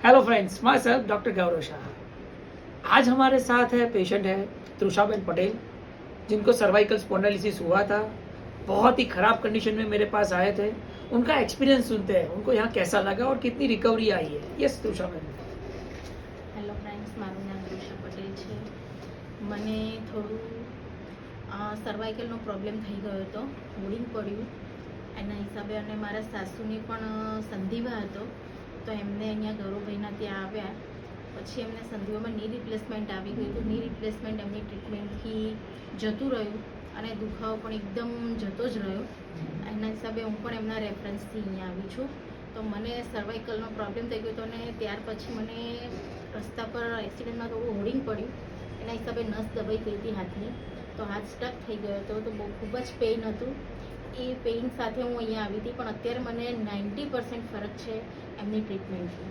Hello friends, myself doctor Gaurav Shah. आज हमारे साथ है पेशेंट है तृषाबेन पटेल, जिनको सर्वाइकल स्पॉन्डिलोसिस हुआ था। बहुत ही खराब कंडीशन में मेरे पास आए थे। उनका एक्सपीरियंस सुनते हैं, उनको यहाँ कैसा लगा और कितनी रिकवरी आई है। यस तृषाबेन। હેલો ફ્રેન્ડ્સ, મારું નામ તૃષા પટેલ છે. મને થોડું સર્વાઇકલનો પ્રોબ્લેમ થઈ ગયો હતો, હોડિંગ પડ્યું એના હિસાબે, અને મારા સાસુને પણ સંધિવા હતો, તો એમને અહીંયા ગૌરવભાઈના ત્યાં આવ્યા. પછી એમને સંધિવામાં ની રિપ્લેસમેન્ટ આવી ગયું હતું. ની રિપ્લેસમેન્ટ એમની ટ્રીટમેન્ટથી જતું રહ્યું અને દુખાવો પણ એકદમ જતો જ રહ્યો. એના હિસાબે હું પણ એમના રેફરન્સથી અહીંયા આવી છું. તો મને સર્વાઇકલનો પ્રોબ્લેમ થઈ ગયો હતો અને ત્યાર પછી મને રસ્તા પર એક્સિડન્ટમાં થોડું હોડિંગ પડ્યું. એના હિસાબે નસ દબાઈ ગઈ હતી હાથની, તો હાથ સ્ટક થઈ ગયો હતો. તો બહુ ખૂબ જ પેઇન હતું. એ પેઇન સાથે હું અહીંયા આવી હતી, પણ અત્યારે મને 90% ફરક છે એમની ટ્રીટમેન્ટથી.